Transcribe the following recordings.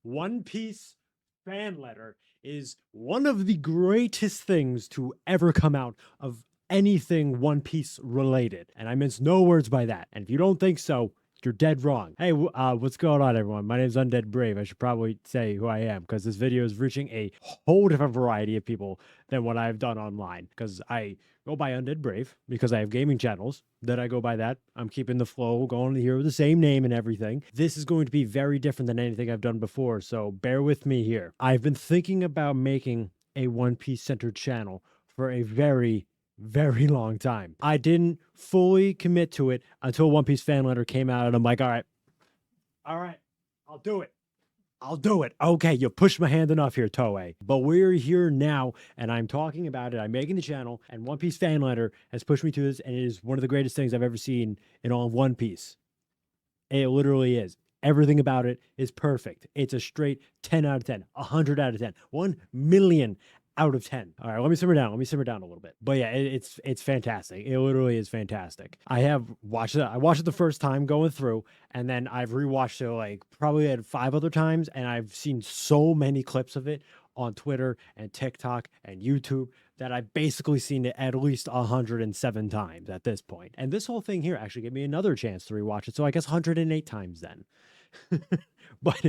One Piece fan letter is one of the greatest things to ever come out of anything One Piece related. And I mince no words by that. And if you don't think so, you're dead wrong. Hey, what's going on, everyone? My name's UndeadBrave. I should probably say who I am because this video is reaching a whole different variety of people than what I've done online. Because I go by UndeadBrave because I have gaming channels that I go by that. I'm keeping the flow going here with the same name and everything. This is going to be very different than anything I've done before, so bear with me here. I've been thinking about making a One Piece centered channel for a very long time. I didn't fully commit to it until One Piece fan letter came out, and I'm like, all right, I'll do it. I'll do it. Okay, you pushed my hand enough here, Toei. But we're here now, and I'm talking about it. I'm making the channel, and One Piece fan letter has pushed me to this, and it is one of the greatest things I've ever seen in all of One Piece. It literally is. Everything about it is perfect. It's a straight 10 out of 10, 100 out of 10, 1 million out of 10. All right, let me simmer down. Let me simmer down a little bit. But yeah, it's fantastic. It literally is fantastic. I have watched it. I watched it the first time going through, and then I've rewatched it like probably at 5 other times, and I've seen so many clips of it on Twitter and TikTok and YouTube that I've basically seen it at least 107 times at this point. And this whole thing here actually gave me another chance to rewatch it, so I guess 108 times then. But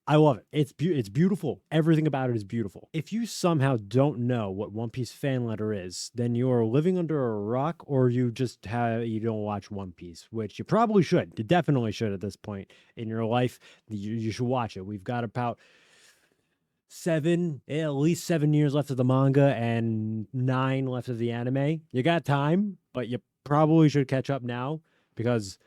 I love it. It's beautiful. Everything about it is beautiful. If you somehow don't know what One Piece fan letter is, then you're living under a rock, or you don't watch One Piece, which you probably should. You definitely should at this point in your life. You should watch it. We've got about at least 7 years left of the manga and 9 left of the anime. You got time, but you probably should catch up now because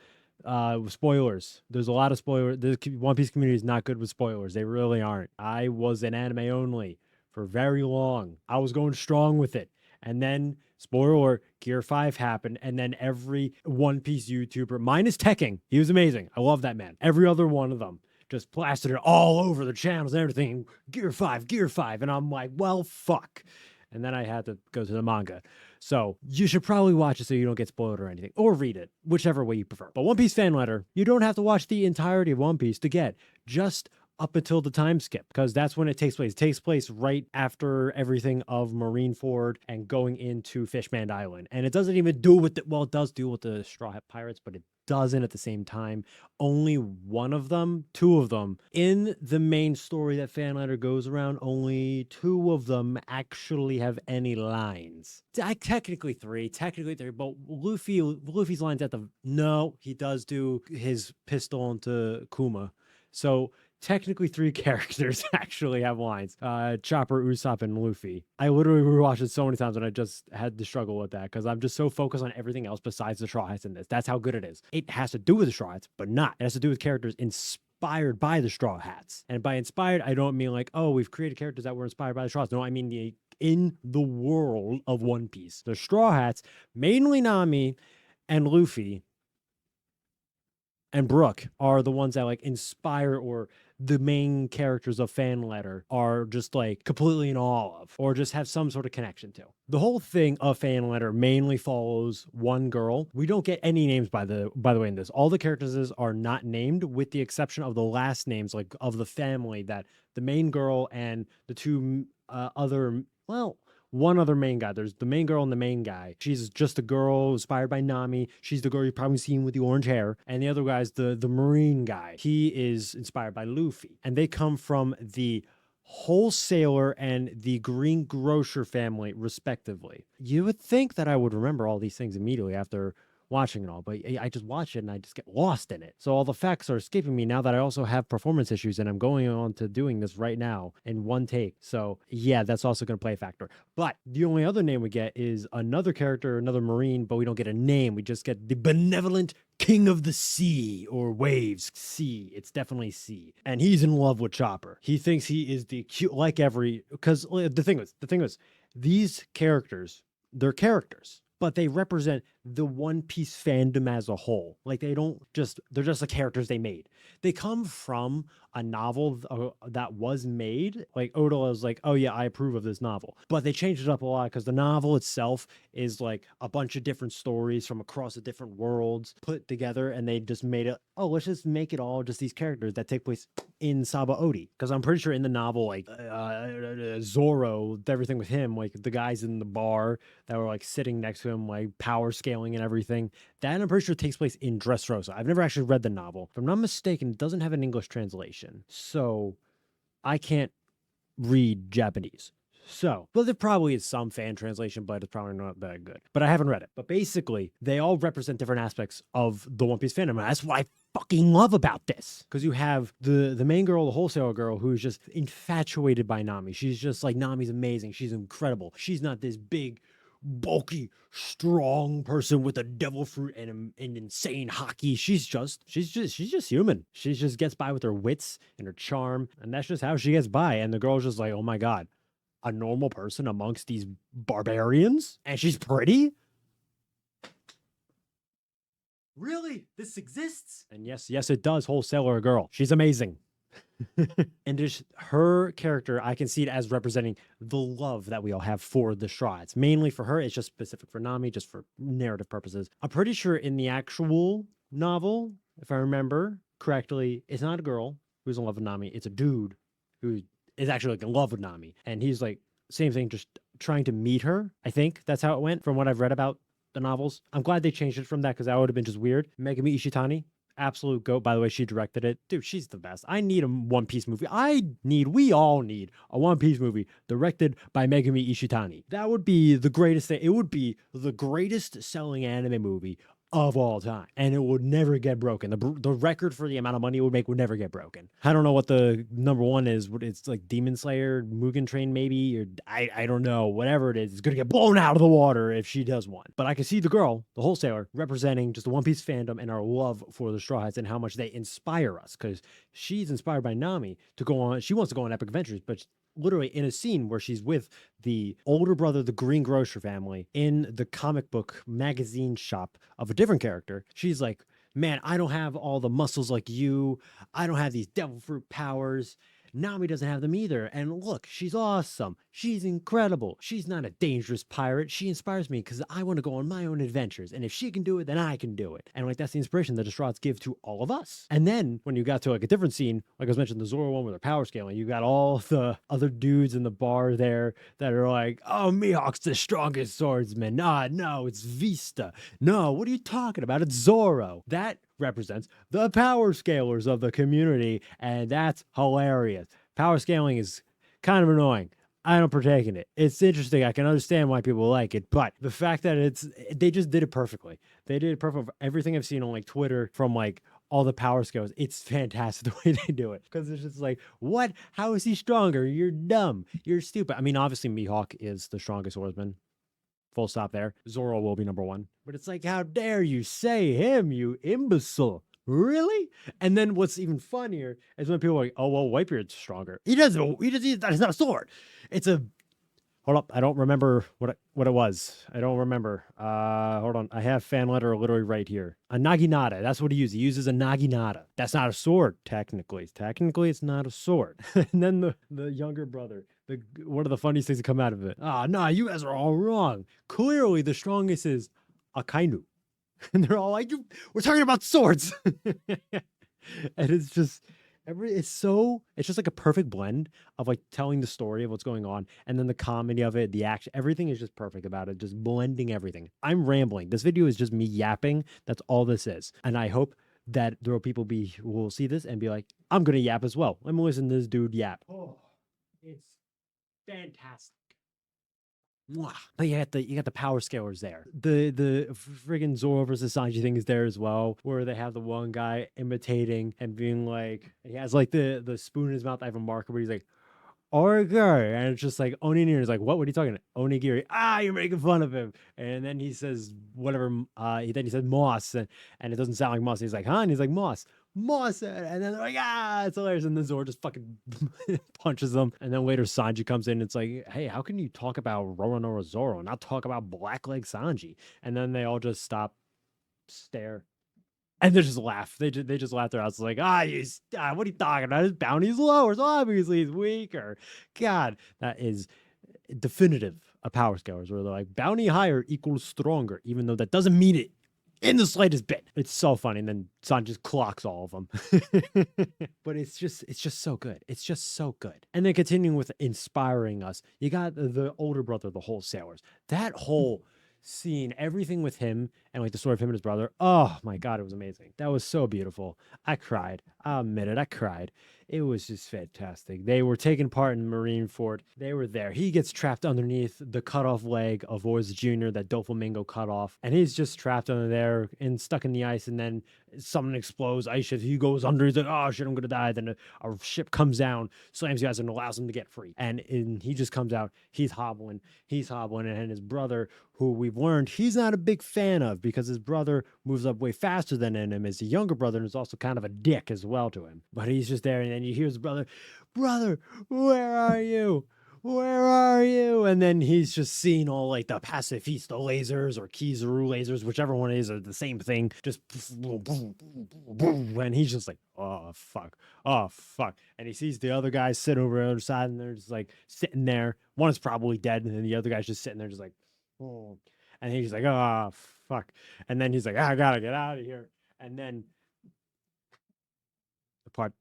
spoilers. There's a lot of spoilers. The One Piece community is not good with spoilers. They really aren't. I was an anime only for very long. I was going strong with it. And then, spoiler alert, Gear 5 happened, and then every One Piece YouTuber, minus Tekking, he was amazing. I love that man. Every other one of them just plastered it all over the channels and everything. Gear 5, Gear 5. And I'm like, well, fuck. And then I had to go to the manga. So you should probably watch it so you don't get spoiled or anything, or read it, whichever way you prefer. But One Piece fan letter, you don't have to watch the entirety of One Piece to get just up until the time skip, because that's when it takes place. It takes place right after everything of Marineford and going into Fishman Island. And it doesn't even do with it does deal with the Straw Hat Pirates, but it doesn't at the same time. Only two of them in the main story that fan letter goes around, only 2 of them actually have any lines. Technically three, but Luffy's lines he does do his pistol into Kuma. So technically 3 characters actually have lines. Chopper, Usopp, and Luffy. I literally rewatched it so many times and I just had to struggle with that because I'm just so focused on everything else besides the Straw Hats in this. That's how good it is. It has to do with the Straw Hats, but not. It has to do with characters inspired by the Straw Hats. And by inspired, I don't mean like, oh, we've created characters that were inspired by the Straw Hats. No, I mean in the world of One Piece. The Straw Hats, mainly Nami and Luffy and Brooke, are the ones that like inspire, or the main characters of fan letter are just like completely in awe of, or just have some sort of connection to. The whole thing of fan letter mainly follows one girl. We don't get any names by the way in this. All the characters are not named with the exception of the last names, like of the family, that the main girl and the 2 one other main guy. There's the main girl and the main guy. She's just a girl inspired by Nami. She's the girl you've probably seen with the orange hair. And the other guy's the marine guy. He is inspired by Luffy. And they come from the wholesaler and the green grocer family, respectively. You would think that I would remember all these things immediately after watching it all, but I just watch it and I just get lost in it. So all the facts are escaping me now that I also have performance issues and I'm going on to doing this right now in one take. So yeah, that's also going to play a factor. But the only other name we get is another character, another Marine, but we don't get a name. We just get the benevolent King of the Sea, or Waves. Sea. It's definitely sea. And he's in love with Chopper. He thinks he is the cute, because the thing was, these characters, they're characters, but they represent the One Piece fandom as a whole. Like they're just the characters they made. They come from a novel that was made. Like Oda was like, oh yeah, I approve of this novel. But they changed it up a lot because the novel itself is like a bunch of different stories from across the different worlds put together, and they just made it, oh, let's just make it all just these characters that take place in Sabaody. Because I'm pretty sure in the novel, like Zoro, everything with him, like the guys in the bar that were like sitting next to him, like power scaling and everything. That I'm pretty sure takes place in Dressrosa. I've never actually read the novel. If I'm not mistaken, it doesn't have an English translation. So I can't read Japanese. So, well, there probably is some fan translation, but it's probably not that good. But I haven't read it. But basically, they all represent different aspects of the One Piece fandom. And that's what I fucking love about this. Because you have the main girl, the wholesaler girl, who's just infatuated by Nami. She's just like, Nami's amazing. She's incredible. She's not this big, bulky, strong person with a devil fruit and insane hockey. She's just human. She just gets by with her wits and her charm, and that's just how she gets by. And the girl's just like, oh my god, a normal person amongst these barbarians, and she's pretty. Really? This exists? And yes, it does. Wholesaler girl. She's amazing. And just her character, I can see it as representing the love that we all have for the Straw. It's mainly for her. It's just specific for Nami, just for narrative purposes. I'm pretty sure in the actual novel, if I remember correctly, it's not a girl who's in love with Nami. It's a dude who is actually like in love with Nami. And he's like, same thing, just trying to meet her. I think that's how it went from what I've read about the novels. I'm glad they changed it from that because that would have been just weird. Megumi Ishitani, absolute goat. By the way, she directed it. Dude, she's the best. I need a One Piece movie. We all need a One Piece movie directed by Megumi Ishitani. That would be the greatest thing. It would be the greatest selling anime movie of all time, and it would never get broken. The record for the amount of money it would make would never get broken. I don't know what the number one is. It's like Demon Slayer, Mugen Train maybe, or I don't know. Whatever it is, it's gonna get blown out of the water if she does one. But I can see the girl, the wholesaler, representing just the One Piece fandom and our love for the Straw Hats and how much they inspire us, because she's inspired by Nami to go on. She wants to go on epic adventures, but literally in a scene where she's with the older brother, the Green Grocer family, in the comic book magazine shop of a different character, she's like, man, I don't have all the muscles like you. I don't have these devil fruit powers. Nami doesn't have them either. And look, she's awesome. She's incredible. She's not a dangerous pirate. She inspires me because I want to go on my own adventures. And if she can do it, then I can do it. And like that's the inspiration that the Strahds give to all of us. And then when you got to like a different scene, like I was mentioning, the Zoro one with their power scaling, you got all the other dudes in the bar there that are like, oh, Mihawk's the strongest swordsman. No, it's Vista. No, what are you talking about? It's Zoro. That represents the power scalers of the community, and that's hilarious. Power scaling is kind of annoying. I don't partake in it. It's interesting. I can understand why people like it, but the fact that they just did it perfectly. They did it perfect. Everything I've seen on like Twitter from like all the power scales, it's fantastic the way they do it, because it's just like, what? How is he stronger? You're dumb. You're stupid. I mean, obviously Mihawk is the strongest swordsman. Full stop there. Zoro will be number one. But it's like, how dare you say him, you imbecile? Really? And then what's even funnier is when people are like, oh, well, Whitebeard's stronger. That's not a sword. It's a, hold up. I don't remember what it was. I don't remember. Hold on. I have fan letter literally right here. A naginata. That's what he uses. He uses a naginata. That's not a sword, technically. Technically, it's not a sword. And then the younger brother, one of the funniest things that come out of it. No, you guys are all wrong. Clearly, the strongest is Akainu. And they're all like, we're talking about swords. And it's just, it's just like a perfect blend of like telling the story of what's going on, and then the comedy of it, the action, everything is just perfect about it, just blending everything. I'm rambling. This video is just me yapping. That's all this is. And I hope that there will people who will see this and be like, I'm going to yap as well. I'm listening to this dude yap. Oh, it's fantastic. But you got the power scalers there. The friggin' Zoro versus Sanji thing is there as well, where they have the one guy imitating and being like, he has like the spoon in his mouth. I have a marker where he's like, Origari, and it's just like Onigiri is like, what are you talking about? Onigiri. You're making fun of him. And then he says whatever. Then he said moss, and it doesn't sound like moss. He's like, huh? And he's like moss. Mawson, and then they're like, ah, it's hilarious. And then Zoro just fucking punches them. And then later Sanji comes in. And it's like, hey, how can you talk about Roronoa Zoro and not talk about Blackleg Sanji? And then they all just stop, stare, and they just laugh. They just laugh their ass like, what are you talking about? His bounty's lower, so obviously he's weaker. God, that is definitive of power scalers where they're like bounty higher equals stronger, even though that doesn't mean it in the slightest bit. It's so funny. And then San just clocks all of them. But it's just so good. It's just so good. And then continuing with inspiring us, you got the older brother, the wholesalers. That whole scene, everything with him and like the story of him and his brother. Oh my God, it was amazing. That was so beautiful. I cried. I'll admit it. I cried. It was just fantastic. They were taking part in Marineford. They were there. He gets trapped underneath the cut off leg of Oz Jr. that Doflamingo cut off. And he's just trapped under there and stuck in the ice. And then something explodes. Ice ship. He goes under. He's like, oh shit, I'm going to die. Then a ship comes down, slams you guys, and allows him to get free. And he just comes out. He's hobbling. And his brother, who we've learned he's not a big fan of because his brother moves up way faster than him, is a younger brother and is also kind of a dick as well to him. But he's just there, and then you hear his brother, where are you? Where are you? And then he's just seeing all like the Pacifista lasers or Kizaru lasers, whichever one it is, are the same thing. Just and he's just like, oh fuck. And he sees the other guys sit over the other side, and they're just like sitting there. One is probably dead, and then the other guy's just sitting there, just like, oh. And he's like, oh fuck. And then he's like, I gotta get out of here. And then the part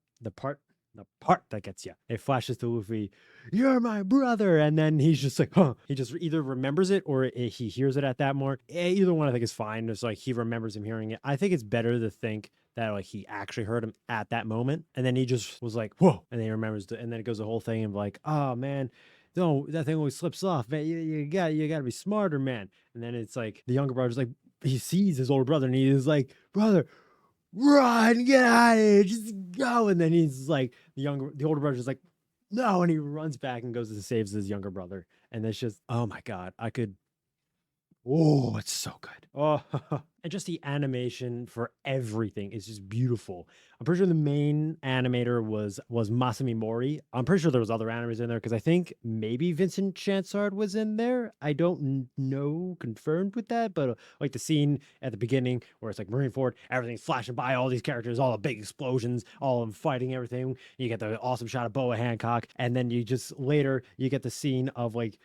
that gets you. It flashes to Luffy, you're my brother. And then he's just like, huh. He just either remembers it or he hears it at that moment. Either one I think is fine. It's like he remembers him hearing it. I think it's better to think that like he actually heard him at that moment. And then he just was like, whoa. And then he remembers and then it goes the whole thing of like, oh man, no, that thing always slips off, man. You gotta be smarter, man. And then it's like the younger brother's like, he sees his older brother and he's like, brother, run, get out of here, just go. And then he's like, the older brother's just like, no. And he runs back and goes and saves his younger brother. And it's just, oh my God, oh, it's so good. Oh, and just the animation for everything is just beautiful. I'm pretty sure the main animator was Masami Mori. I'm pretty sure there was other animators in there because I think maybe Vincent Chansard was in there. I don't know confirmed with that, but like the scene at the beginning where it's like Marineford, everything's flashing by, all these characters, all the big explosions, all of them fighting everything. You get the awesome shot of Boa Hancock, and then you just later you get the scene of like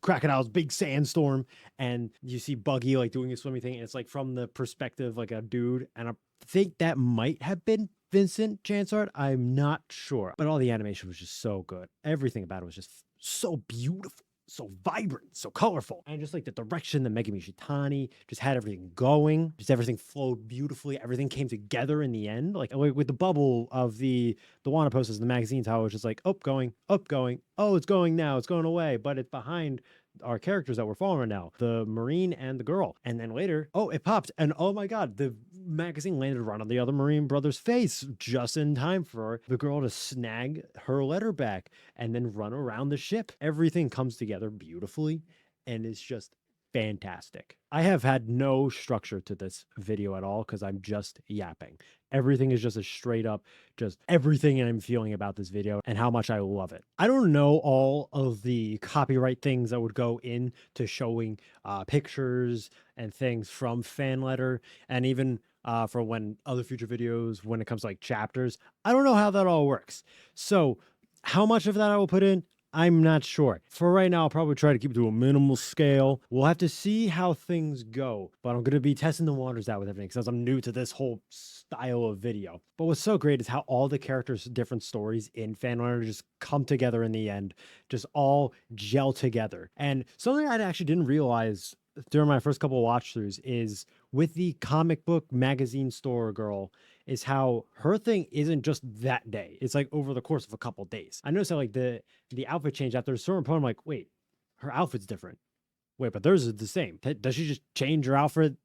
Crocodile's big sandstorm, and you see Buggy like doing a swimming thing, and it's like from the perspective like a dude, and I think that might have been Vincent Chansard. I'm not sure, but all the animation was just so good. Everything about it was just so beautiful, so vibrant, so colorful, and just like the direction that Megumi Shitani just had everything going, just everything flowed beautifully, everything came together in the end, like with the bubble of the Wanna posters in the magazines, how it was just like up going, oh, it's going now, it's going away, but it's behind our characters that we're following now, the Marine and the girl. And then later, oh, it popped, and oh my God, the magazine landed right on the other Marine brother's face just in time for the girl to snag her letter back and then run around the ship. Everything comes together beautifully, and it's just fantastic. I have had no structure to this video at all because I'm just yapping. Everything is just a straight up, just everything I'm feeling about this video and how much I love it. I don't know all of the copyright things that would go into showing pictures and things from fan letter, and even for when other future videos, when it comes to like chapters. I don't know how that all works. So how much of that I will put in, I'm not sure. For right now, I'll probably try to keep it to a minimal scale. We'll have to see how things go, but I'm going to be testing the waters out with everything because I'm new to this whole style of video. But what's so great is how all the characters' different stories in fan art just come together in the end, just all gel together. And something I actually didn't realize during my first couple of watch throughs is with the comic book magazine store girl, is how her thing isn't just that day. It's like over the course of a couple of days. I noticed that like the outfit change after a certain point. I'm like, wait, her outfit's different. Wait, but theirs is the same. Does she just change her outfit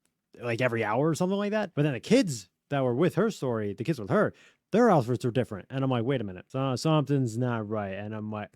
like every hour or something like that? But then the kids that were with her story, the kids with her, their outfits are different. And I'm like, wait a minute, something's not right. And I'm like,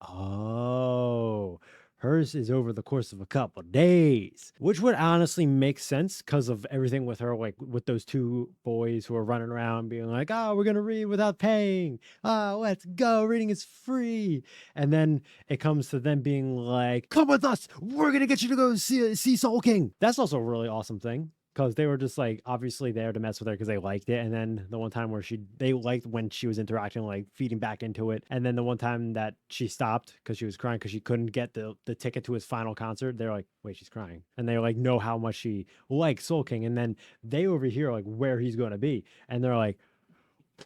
oh, Hers is over the course of a couple days, which would honestly make sense because of everything with her, like with those two boys who are running around being like, oh, we're going to read without paying. Oh, let's go. Reading is free. And then it comes to them being like, come with us. We're going to get you to go see Soul King. That's also a really awesome thing. Because they were just like obviously there to mess with her because they liked it. And then the one time where they liked when she was interacting, like feeding back into it. And then the one time that she stopped because she was crying because she couldn't get the ticket to his final concert, they're like, wait, she's crying. And they like know how much she likes Soul King. And then they overhear like where he's going to be. And they're like,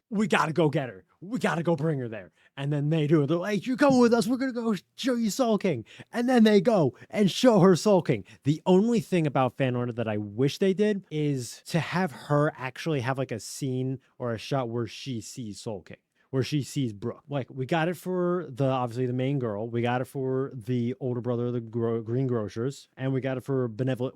we got to go get her. We got to go bring her there. And then they do it. They're like, you're coming with us. We're going to go show you Soul King. And then they go and show her Soul King. The only thing about Fan Order that I wish they did is to have her actually have like a scene or a shot where she sees Soul King, where she sees Brooke. Like, we got it for obviously the main girl. We got it for the older brother of the green grocers. And we got it for Benevolent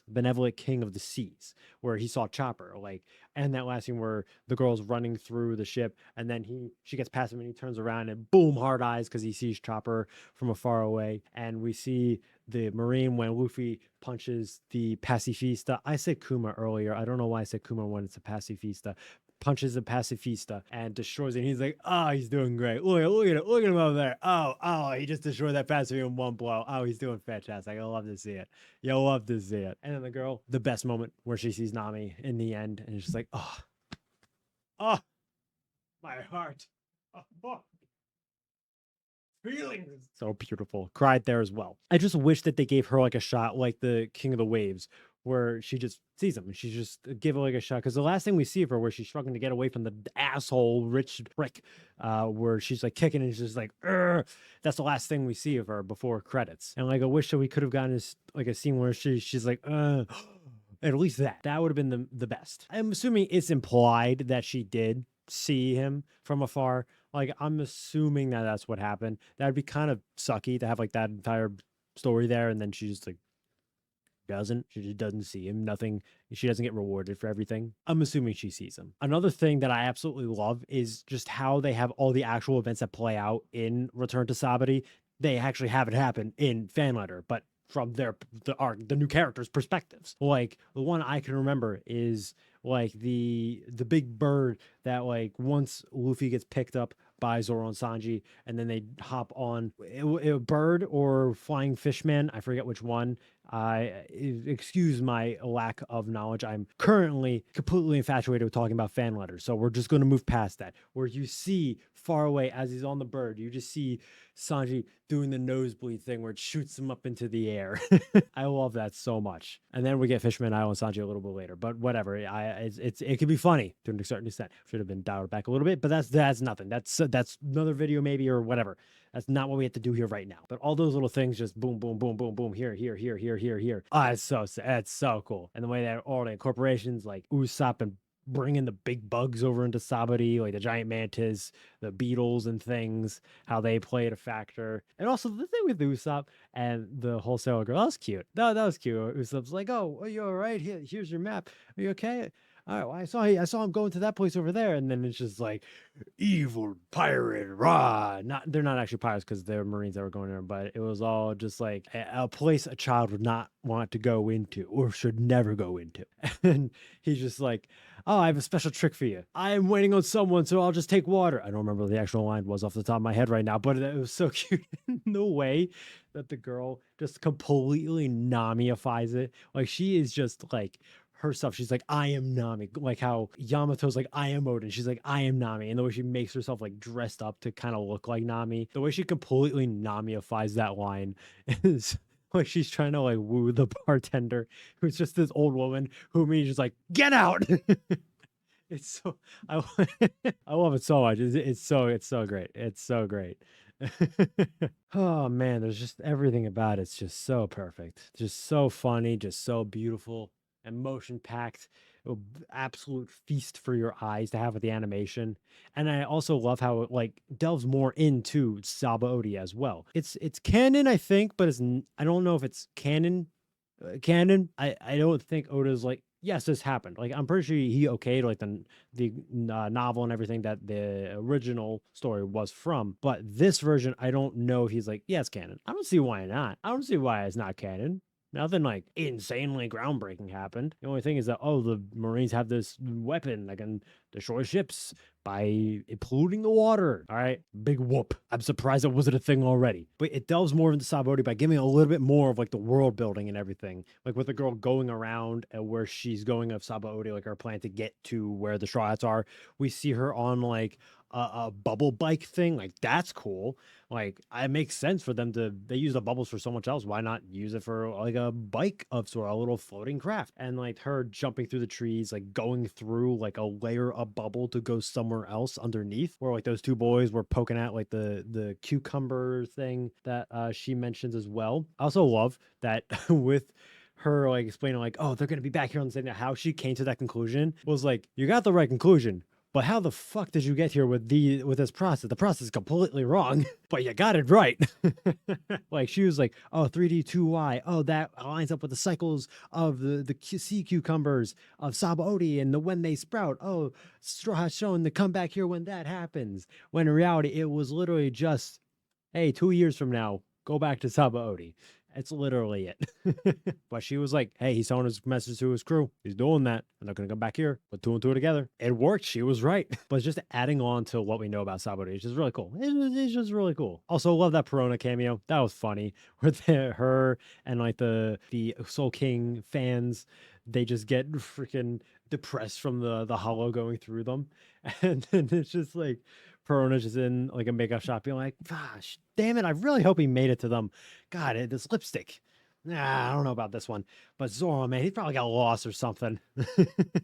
Benevolent King of the Seas, where he saw Chopper. Like, and that last scene where the girl's running through the ship and then she gets past him and he turns around and boom, hard eyes because he sees Chopper from afar away. And we see the Marine when Luffy punches the Pacifista. I said Kuma earlier. I don't know why I said Kuma when it's a Pacifista. Punches a Pacifista and destroys it. And he's like, oh, he's doing great. Look at it. Look at him over there. Oh, he just destroyed that Pacifista in one blow. Oh, he's doing fantastic. I love to see it. You'll love to see it. And then the girl, the best moment where she sees Nami in the end. And it's just like, oh, my heart. Oh. Feelings. So beautiful. Cried there as well. I just wish that they gave her like a shot like the King of the Waves, where she just sees him and she just give it like a shot. Because the last thing we see of her, where she's struggling to get away from the asshole rich prick, where she's like kicking and she's just like, Urgh. That's the last thing we see of her before credits. And like I wish that we could have gotten this like a scene where she's like, at least that would have been the best. I'm assuming it's implied that she did see him from afar. Like, I'm assuming that that's what happened. That'd be kind of sucky to have like that entire story there, and then she just like she just doesn't see him. Nothing. She doesn't get rewarded for everything. I'm assuming she sees him. Another thing that I absolutely love is just how they have all the actual events that play out in Return to Sabati. They actually have it happen in Fanletter, but from the new characters' perspectives. Like, the one I can remember is like the big bird that like once Luffy gets picked up by Zoro and Sanji, and then they hop on a bird or flying fishman. I forget which one. Excuse my lack of knowledge. I'm currently completely infatuated with talking about fan letters, so we're just going to move past that. Where you see far away as he's on the bird, you just see Sanji doing the nosebleed thing where it shoots him up into the air. I love that so much. And then we get Fishman Isle and Sanji a little bit later, but whatever. It could be funny to a certain extent. Should have been dialed back a little bit, but that's nothing. That's another video maybe or whatever. That's not what we have to do here right now. But all those little things just boom, boom, boom, boom, boom, here. It's so cool. And the way that all the incorporations like Usopp and bringing the big bugs over into Sabati, like the giant mantis, the beetles and things, how they played a factor. And also the thing with Usopp and the wholesaler girl, that was cute. That was cute. Usopp's like, oh, are you all right? Here's your map. Are you okay? All right, well, I saw him going to that place over there, and then it's just like evil pirate, rah. They're not actually pirates because they're Marines that were going there, but it was all just like a place a child would not want to go into or should never go into. And he's just like, oh, I have a special trick for you. I am waiting on someone, so I'll just take water. I don't remember what the actual line was off the top of my head right now, but it was so cute in the way that the girl just completely Namiifies it. Like, she is just like herself. She's like, I am Nami. Like how Yamato's like, I am Odin. She's like, I am Nami. And the way she makes herself like dressed up to kind of look like Nami, the way she completely Namiifies that line is like she's trying to like woo the bartender, who's just this old woman who means just like, get out. It's so I love it so much. It's so great. It's so great. Oh man, there's just everything about it's just so perfect. Just so funny, just so beautiful. Emotion packed, absolute feast for your eyes to have with the animation. And I also love how it like delves more into Sabaody as well. It's canon, I think, but I don't know if it's canon. I don't think Oda's like yes, this happened. Like, I'm pretty sure he okayed like the novel and everything that the original story was from. But this version, I don't know if he's like, yeah, it's canon. I don't see why not. I don't see why it's not canon. Nothing like insanely groundbreaking happened. The only thing is that, oh, the Marines have this weapon that can destroy ships by polluting the water. All right, big whoop. I'm surprised it wasn't a thing already. But it delves more into Sabaody by giving a little bit more of like the world building and everything. Like with the girl going around and where she's going of Sabaody, like her plan to get to where the Straw Hats are. We see her on like a bubble bike thing. Like that's cool. Like it makes sense for them to they use the bubbles for so much else. Why not use it for like a bike of sort of a little floating craft? And like her jumping through the trees, like going through like a layer of bubble to go somewhere else underneath, where like those two boys were poking at like the cucumber thing that she mentions as well. I also love that with her like explaining like, oh, they're gonna be back here on the same. How she came to that conclusion was like, you got the right conclusion, but how the fuck did you get here with this process? The process is completely wrong, but you got it right. Like she was like, oh, 3D 2Y. Oh, that lines up with the cycles of the sea cucumbers of Sabaody and the when they sprout. Oh, Straw Hat's showing to come back here when that happens. When in reality, it was literally just, hey, 2 years from now, go back to Sabaody. It's literally it. But she was like, hey, he's telling his message to his crew. He's doing that. I'm not going to come back here. Put two and two together. It worked. She was right. But it's just adding on to what we know about Sabaody. It's just really cool. It's just really cool. Also, love that Perona cameo. That was funny. Where her and like the Soul King fans, they just get freaking depressed from the hollow going through them. And then it's just like, Perona's just in like a makeup shop being like, gosh, damn it. I really hope he made it to them. God, this lipstick. Nah, I don't know about this one. But Zoro, man, he probably got lost or something.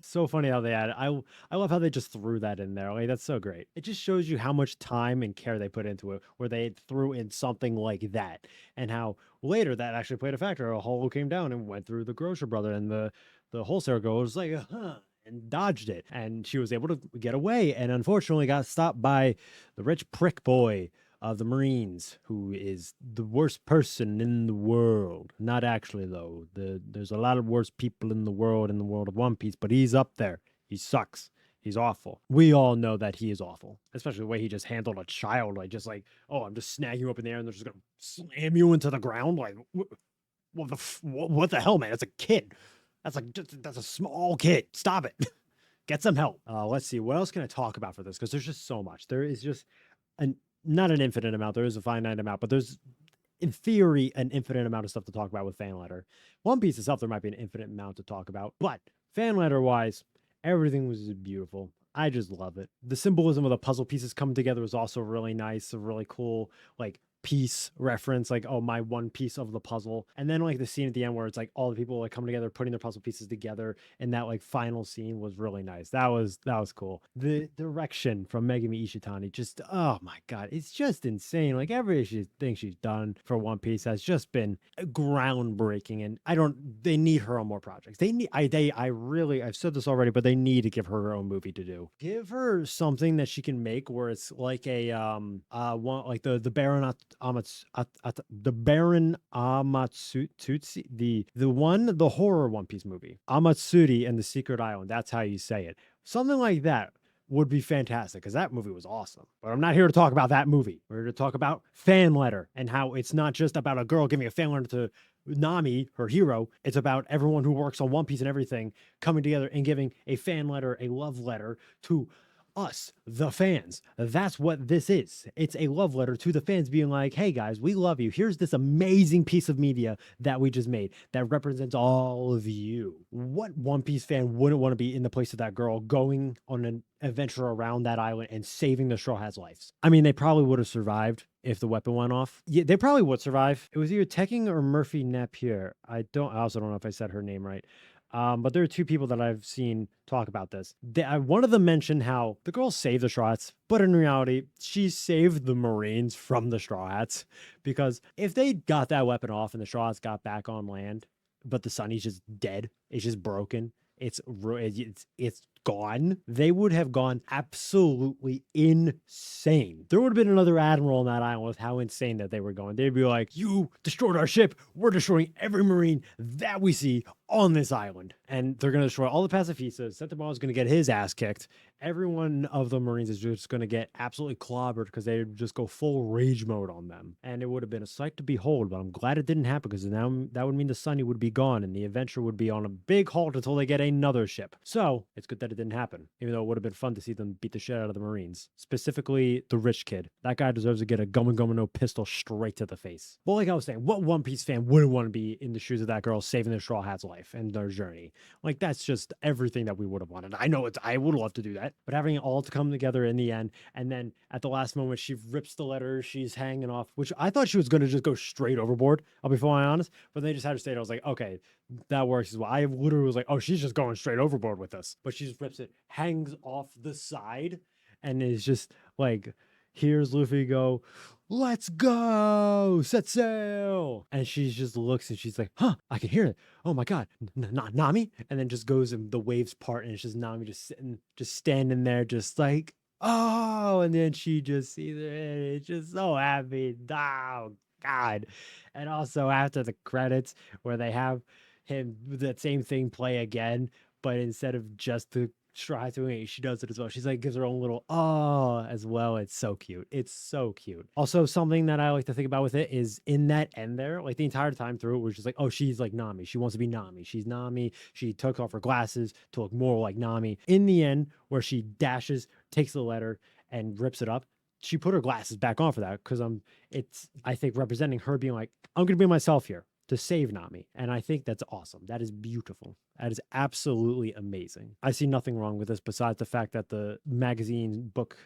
So funny how they had it. I love how they just threw that in there. Like, that's so great. It just shows you how much time and care they put into it, where they threw in something like that. And how later that actually played a factor. A holo came down and went through the grocer brother, and the wholesaler girl was like, huh, and dodged it. And she was able to get away and unfortunately got stopped by the rich prick boy of the Marines, who is the worst person in the world. Not actually, though. There's a lot of worse people in the world of One Piece, but he's up there. He sucks. He's awful. We all know that he is awful, especially the way he just handled a child. Like, just like, oh, I'm just snagging you up in the air and they're just going to slam you into the ground. Like, what the hell, man? It's a kid. That's a small kid. Stop it. Get some help. Let's see. What else can I talk about for this? Because there's just so much. There is just not an infinite amount. There is a finite amount, but there's, in theory, an infinite amount of stuff to talk about with fan letter. One Piece itself, there might be an infinite amount to talk about, but fan letter wise, everything was beautiful. I just love it. The symbolism of the puzzle pieces coming together was also really nice, a really cool, like, piece reference, like, oh, my one piece of the puzzle. And then like the scene at the end where it's like all the people like coming together, putting their puzzle pieces together, and that like final scene was really nice. That was cool. The direction from Megumi Ishitani, just, oh my god, it's just insane. Like every thing she's done for One Piece has just been groundbreaking, and they need her on more projects. I've said this already, but they need to give her own movie to do. Give her something that she can make where it's like a one, like the Baron the Baron Amatsutsi, the horror One Piece movie, Amatsuri and the Secret Island. That's how you say it. Something like that would be fantastic, because that movie was awesome. But I'm not here to talk about that movie. We're here to talk about fan letter and how it's not just about a girl giving a fan letter to Nami, her hero. It's about everyone who works on One Piece and everything coming together and giving a fan letter, a love letter to us, the fans. That's what this is. It's a love letter to the fans being like, hey guys, we love you. Here's this amazing piece of media that we just made that represents all of you. What One Piece fan wouldn't want to be in the place of that girl going on an adventure around that island and saving the Straw Hats' lives? I mean, they probably would have survived if the weapon went off. Yeah, they probably would survive. It was either Teking or Murphy Napier. I also don't know if I said her name right. But there are two people that I've seen talk about this. One of them mentioned how the girl saved the Straw Hats, but in reality, she saved the Marines from the Straw Hats. Because if they got that weapon off and the Straw Hats got back on land, but the Sunny's just dead, it's just broken, it's gone, they would have gone absolutely insane. There would have been another admiral on that island with how insane that they were going. They'd be like, you destroyed our ship. We're destroying every Marine that we see on this island. And they're going to destroy all the pacifistas. Sentinel is going to get his ass kicked. Every one of the Marines is just going to get absolutely clobbered because they would just go full rage mode on them. And it would have been a sight to behold, but I'm glad it didn't happen because now that would mean the Sunny would be gone and the Adventure would be on a big halt until they get another ship. So it's good that it didn't happen, even though it would have been fun to see them beat the shit out of the Marines, specifically the rich kid. That guy deserves to get a Gum and no pistol straight to the face. But like I was saying, what One Piece fan wouldn't want to be in the shoes of that girl saving the Straw Hat's life and their journey? Like, that's just everything that we would have wanted. I know I would love to do that, but having it all to come together in the end, and then at the last moment, she rips the letter, she's hanging off, which I thought she was going to just go straight overboard, I'll be fully honest, but they just had her stay. I was like, okay, that works as well. I literally was like, oh, she's just going straight overboard with this, but she just rips it, hangs off the side, and is just like, here's Luffy go, let's go, set sail. And she just looks and she's like, huh, I can hear it. Oh my God, not Nami. And then just goes and the waves part and it's just Nami just sitting, just standing there, just like, oh. And then she just sees it. It's just so happy. Oh God. And also after the credits where they have him, that same thing play again, but instead of just the try doing it, she does it as well. She's like, gives her own little oh as well. It's so cute. It's so cute. Also, something that I like to think about with it is in that end there, like the entire time through, it was just like, oh, she's like Nami. She wants to be Nami. She's Nami. She took off her glasses to look more like Nami. In the end, where she dashes, takes the letter, and rips it up, she put her glasses back on for that because it's, I think, representing her being like, I'm gonna be myself here to save Nami. And I think that's awesome. That is beautiful. That is absolutely amazing. I see nothing wrong with this besides the fact that the magazine book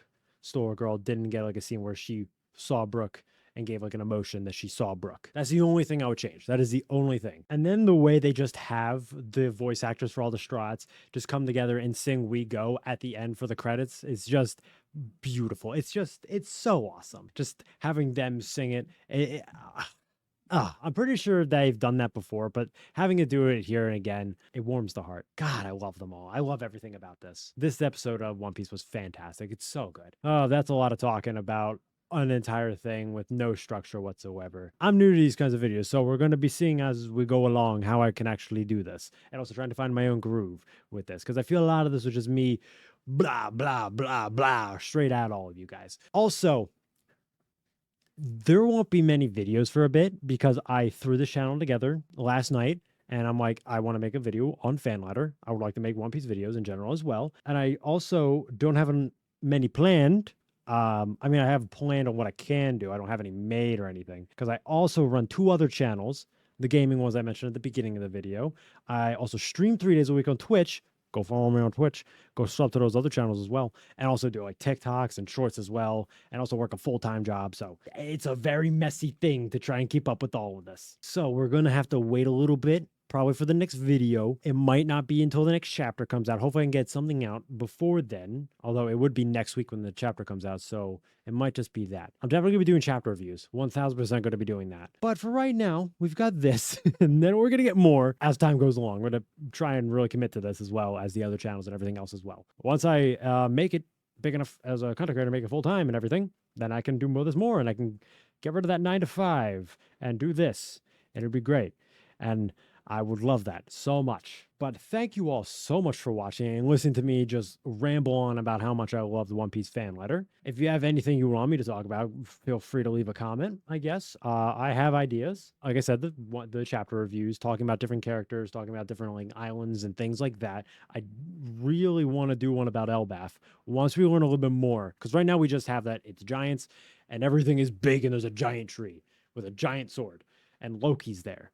store girl didn't get like a scene where she saw Brooke and gave like an emotion that she saw Brooke. That's the only thing I would change. That is the only thing. And then the way they just have the voice actors for all the Strats just come together and sing We Go at the end for the credits is just beautiful. It's so awesome. Just having them sing it I'm pretty sure they've done that before, but having to do it here and again, it warms the heart. God, I love them all. I love everything about this. This episode of One Piece was fantastic. It's so good. Oh, that's a lot of talking about an entire thing with no structure whatsoever. I'm new to these kinds of videos, so we're going to be seeing as we go along how I can actually do this, and also trying to find my own groove with this, because I feel a lot of this was just me blah, blah, blah, blah, straight at all of you guys. Also, there won't be many videos for a bit because I threw this channel together last night and I'm like, I want to make a video on fan ladder. I would like to make One Piece videos in general as well. And I also don't have many planned. I mean, I have planned on what I can do. I don't have any made or anything because I also run 2 other channels. The gaming ones I mentioned at the beginning of the video. I also stream 3 days a week on Twitch. Go follow me on Twitch. Go sub to those other channels as well. And also do like TikToks and shorts as well. And also work a full-time job. So it's a very messy thing to try and keep up with all of this. So we're going to have to wait a little bit, probably for the next video. It might not be until the next chapter comes out. Hopefully I can get something out before then. Although it would be next week when the chapter comes out. So it might just be that. I'm definitely going to be doing chapter reviews. 1000% going to be doing that. But for right now, we've got this. And then we're going to get more as time goes along. We're going to try and really commit to this as well as the other channels and everything else as well. Once I make it big enough as a content creator to make it full time and everything, then I can do this more and I can get rid of that 9 to 5 and do this. And it'd be great. And I would love that so much. But thank you all so much for watching and listening to me just ramble on about how much I love the One Piece fan letter. If you have anything you want me to talk about, feel free to leave a comment, I guess. I have ideas. Like I said, the chapter reviews, talking about different characters, talking about different like islands and things like that. I really want to do one about Elbaf once we learn a little bit more. Because right now we just have that it's giants and everything is big and there's a giant tree with a giant sword and Loki's there.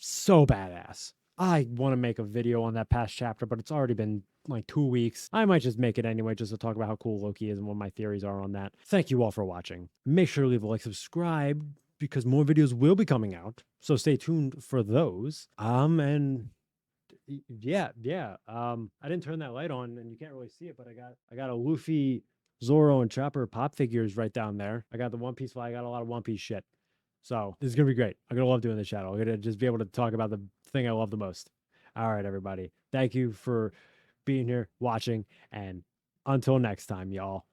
So badass. I want to make a video on that past chapter, but it's already been like 2 weeks. I might just make it anyway, just to talk about how cool Loki is and what my theories are on that. Thank you all for watching. Make sure to leave a like, subscribe, because more videos will be coming out. So stay tuned for those. And yeah. I didn't turn that light on and you can't really see it, but I got a Luffy, Zoro, and Chopper pop figures right down there. I got the One Piece flag. I got a lot of One Piece shit. So this is going to be great. I'm going to love doing this channel. I'm going to just be able to talk about the thing I love the most. All right, everybody. Thank you for being here, watching, and until next time, y'all.